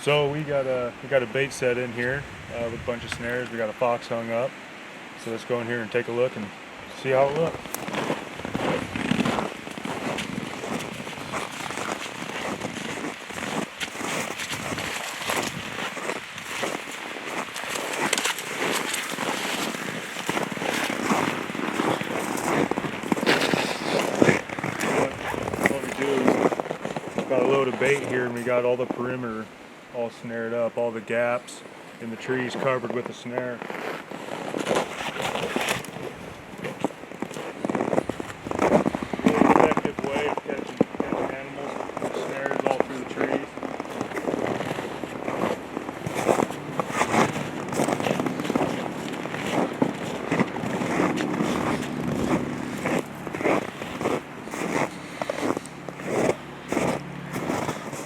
So we got a bait set in here with a bunch of snares. We got a fox hung up. So let's go in here and take a look and see how it looks. What we do is we've got a load of bait here, and we got all the perimeter all snared up, all the gaps in the trees covered with a snare. Really effective way of catching animals with snares all through the trees.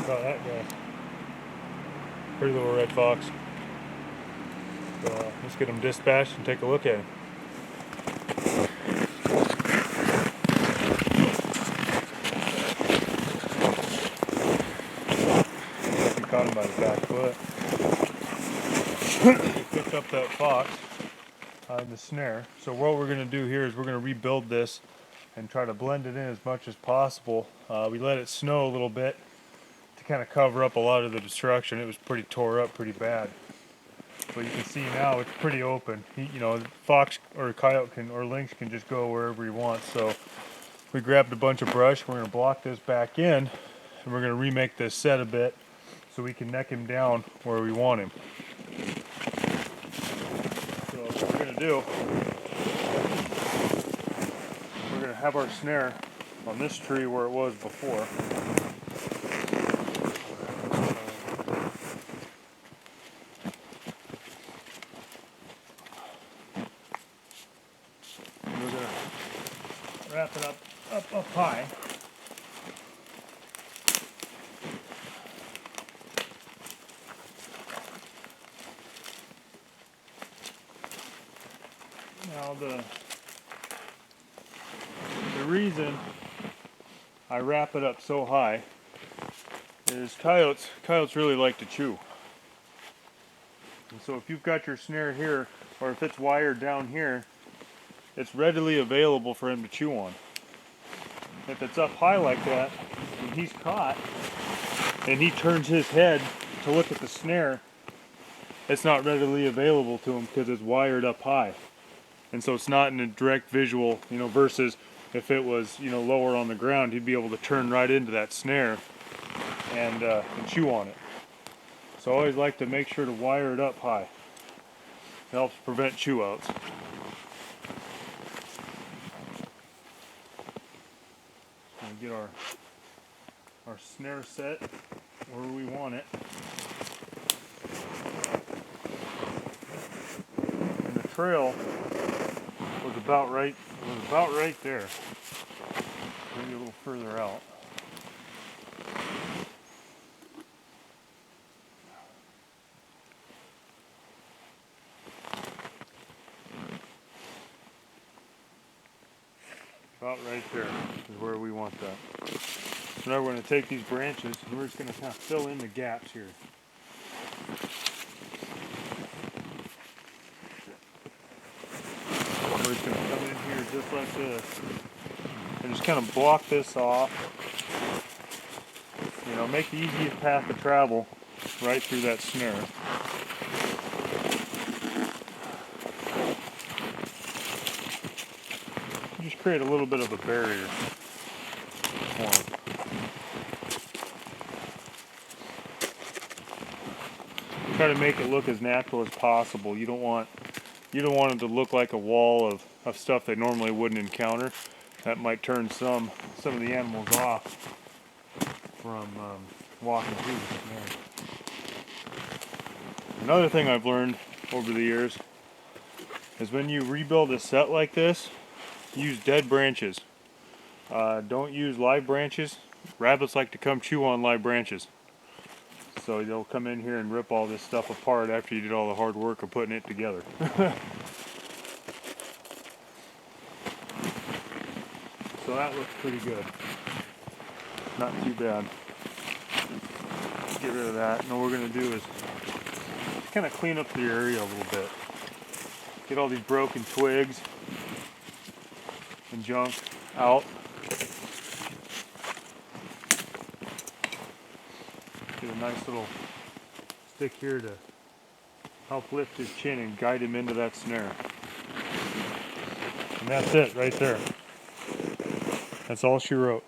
About that guy. Pretty little red fox. So let's get him dispatched and take a look at him. We caught him by the back foot. We picked up that fox in the snare. So what we're going to do here is we're going to rebuild this and try to blend it in as much as possible. We let it snow a little bit to kind of cover up a lot of the destruction. It was pretty tore up pretty bad. But you can see now it's pretty open. Fox or coyote or lynx can just go wherever he wants. So we grabbed a bunch of brush. We're going to block this back in, and we're going to remake this set a bit so we can neck him down where we want him. So what we're going to do, we're going to have our snare on this tree where it was before. Wrap it up high. Now the reason I wrap it up so high is coyotes really like to chew. And so if you've got your snare here, or if it's wired down here, it's readily available for him to chew on. If it's up high like that, when he's caught and he turns his head to look at the snare, it's not readily available to him because it's wired up high. And so it's not in a direct visual, versus if it was, lower on the ground, he'd be able to turn right into that snare and chew on it. So I always like to make sure to wire it up high. It helps prevent chew outs. Get our snare set where we want it, and the trail was about right there, maybe a little further out. About right there is where we want that. So now we're going to take these branches and we're just going to kind of fill in the gaps here. We're just going to come in here just like this and just kind of block this off. Make the easiest path to travel right through that snare. Just create a little bit of a barrier for him. Try to make it look as natural as possible. You don't want it to look like a wall of stuff they normally wouldn't encounter. That might turn some of the animals off from walking through the snare. Another thing I've learned over the years is when you rebuild a set like this, use dead branches. Don't use live branches. Rabbits like to come chew on live branches. So they'll come in here and rip all this stuff apart after you did all the hard work of putting it together. So that looks pretty good. Not too bad. get rid of that. And what we're going to do is kind of clean up the area a little bit. Get all these broken twigs and junk out. Get a nice little stick here to help lift his chin and guide him into that snare. And that's it right there. That's all she wrote.